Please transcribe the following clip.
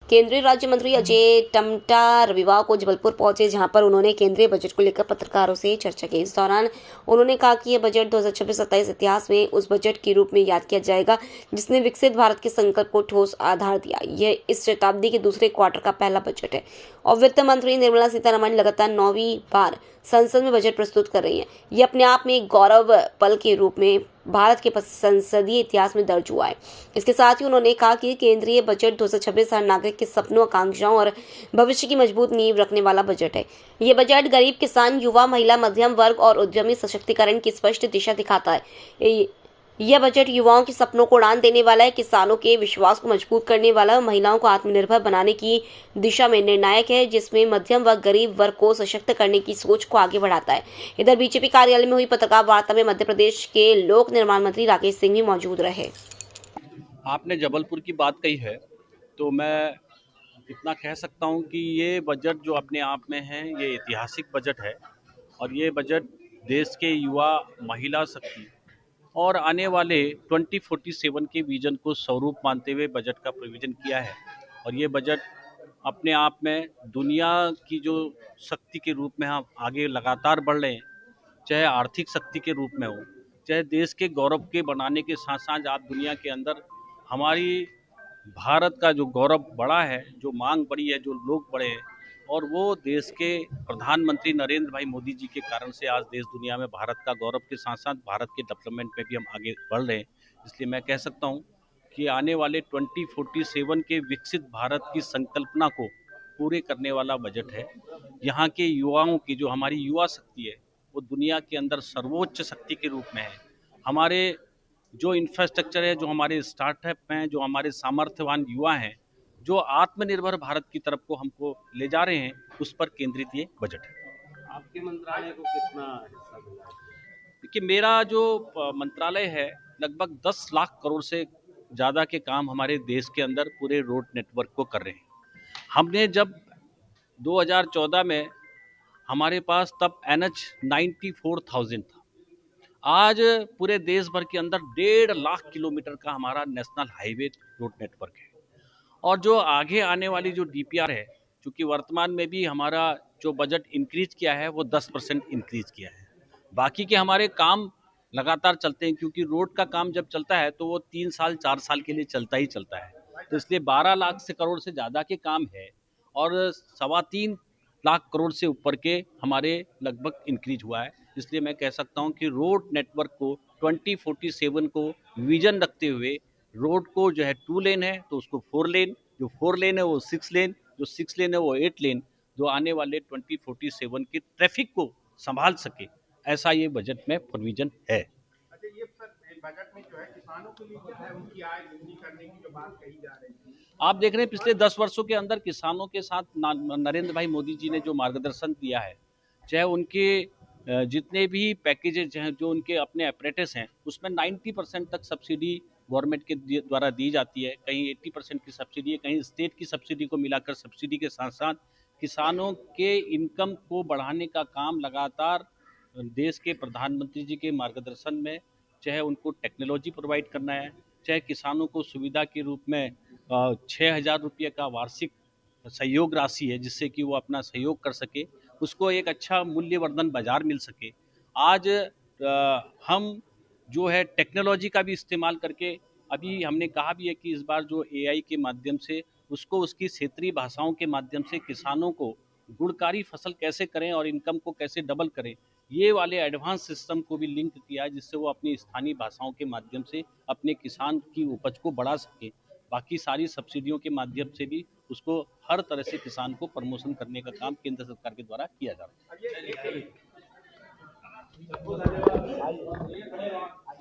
केंद्रीय राज्य मंत्री अजय टम्टा रविवार को जबलपुर पहुंचे, जहां पर उन्होंने केंद्रीय बजट को लेकर पत्रकारों से चर्चा की। इस दौरान उन्होंने कहा कि यह बजट 2026-27 इतिहास में उस बजट के रूप में याद किया जाएगा जिसने विकसित भारत के संकल्प को ठोस आधार दिया। यह इस शताब्दी के दूसरे क्वार्टर का पहला बजट है और वित्त मंत्री निर्मला सीतारमण लगातार 9वीं बार संसद में बजट प्रस्तुत कर रही हैं। ये अपने आप में एक गौरव पल के रूप में भारत के संसदीय इतिहास में दर्ज हुआ है। इसके साथ ही उन्होंने कहा कि केंद्रीय बजट 2026 हर नागरिक के सपनों, आकांक्षाओं और भविष्य की मजबूत नींव रखने वाला बजट है। ये बजट गरीब, किसान, युवा, महिला, मध्यम वर्ग और उद्यमी सशक्तिकरण की स्पष्ट दिशा दिखाता है। यह बजट युवाओं के सपनों को उड़ान देने वाला है, किसानों के विश्वास को मजबूत करने वाला है, महिलाओं को आत्मनिर्भर बनाने की दिशा में निर्णायक है, जिसमें मध्यम व गरीब वर्ग को सशक्त करने की सोच को आगे बढ़ाता है। इधर बीजेपी कार्यालय में हुई पत्रकार वार्ता में मध्य प्रदेश के लोक निर्माण मंत्री राकेश सिंह भी मौजूद रहे। आपने जबलपुर की बात कही है तो मैं इतना कह सकता हूं कि ये बजट जो अपने आप में है ये ऐतिहासिक बजट है और ये बजट देश के युवा, महिला शक्ति और आने वाले 2047 के विजन को स्वरूप मानते हुए बजट का प्रोविजन किया है। और ये बजट अपने आप में दुनिया की जो शक्ति के रूप में हम आगे लगातार बढ़ रहे हैं, चाहे आर्थिक शक्ति के रूप में हो, चाहे देश के गौरव के बनाने के साथ साथ आप दुनिया के अंदर हमारी भारत का जो गौरव बढ़ा है, जो मांग बढ़ी है, जो लोग बढ़े हैं और वो देश के प्रधानमंत्री नरेंद्र भाई मोदी जी के कारण से आज देश दुनिया में भारत का गौरव के साथ साथ भारत के डेवलपमेंट में भी हम आगे बढ़ रहे हैं। इसलिए मैं कह सकता हूँ कि आने वाले 2047 के विकसित भारत की संकल्पना को पूरे करने वाला बजट है। यहाँ के युवाओं की जो हमारी युवा शक्ति है वो दुनिया के अंदर सर्वोच्च शक्ति के रूप में है। हमारे जो इंफ्रास्ट्रक्चर है, जो हमारे स्टार्टअप हैं, जो हमारे सामर्थ्यवान युवा हैं, जो आत्मनिर्भर भारत की तरफ को हमको ले जा रहे हैं, उस पर केंद्रित ये बजट है। आपके मंत्रालय को कितना हिस्सा मिला है? देखिए, मेरा जो मंत्रालय है लगभग 10 लाख करोड़ से ज़्यादा के काम हमारे देश के अंदर पूरे रोड नेटवर्क को कर रहे हैं। हमने जब 2014 में हमारे पास तब NH 94,000 था। आज पूरे देश भर के अंदर 1.5 लाख किलोमीटर का हमारा नेशनल हाईवे रोड नेटवर्क है। और जो आगे आने वाली जो DPR है, चूँकि वर्तमान में भी हमारा जो बजट इंक्रीज किया है वो 10% इंक्रीज किया है। बाकी के हमारे काम लगातार चलते हैं, क्योंकि रोड का काम जब चलता है तो वो 3 साल 4 साल के लिए चलता ही चलता है। तो इसलिए 12 लाख से करोड़ से ज़्यादा के काम है और 3.25 लाख करोड़ से ऊपर के हमारे लगभग इंक्रीज हुआ है। इसलिए मैं कह सकता हूँ कि रोड नेटवर्क को 2047 को विजन रखते हुए रोड को जो है 2 लेन है तो उसको 4 लेन, जो 4 लेन है वो 6 लेन, जो 6 लेन है वो 8 लेन, जो आने वाले 2047 के ट्रैफिक को संभाल सके, ऐसा ये बजट में प्रोविजन है। अच्छा, ये सर बजट में जो है किसानों के लिए जो है उनकी आय दुगनी करने की जो बात कही जा रही थी, आप देख रहे हैं पिछले 10 वर्षों के अंदर किसानों के साथ नरेंद्र भाई मोदी जी ने जो मार्गदर्शन दिया है, चाहे उनके जितने भी पैकेजेज हैं, जो उनके अपने अपरेटस हैं, उसमें 90% तक सब्सिडी गवर्नमेंट के द्वारा दी जाती है। कहीं 80% की सब्सिडी है, कहीं स्टेट की सब्सिडी को मिलाकर सब्सिडी के साथ साथ किसानों के इनकम को बढ़ाने का काम लगातार देश के प्रधानमंत्री जी के मार्गदर्शन में, चाहे उनको टेक्नोलॉजी प्रोवाइड करना है, चाहे किसानों को सुविधा के रूप में 6,000 रुपये का वार्षिक सहयोग राशि है जिससे कि वो अपना सहयोग कर सके, उसको एक अच्छा मूल्यवर्धन बाजार मिल सके। आज हम जो है टेक्नोलॉजी का भी इस्तेमाल करके, अभी हमने कहा भी है कि इस बार जो AI के माध्यम से उसको उसकी क्षेत्रीय भाषाओं के माध्यम से किसानों को गुणकारी फसल कैसे करें और इनकम को कैसे डबल करें, ये वाले एडवांस सिस्टम को भी लिंक किया है जिससे वो अपनी स्थानीय भाषाओं के माध्यम से अपने किसान की उपज को बढ़ा सके। बाकी सारी सब्सिडियों के माध्यम से भी उसको हर तरह से किसान को प्रमोशन करने का काम केंद्र सरकार के द्वारा किया जा रहा है।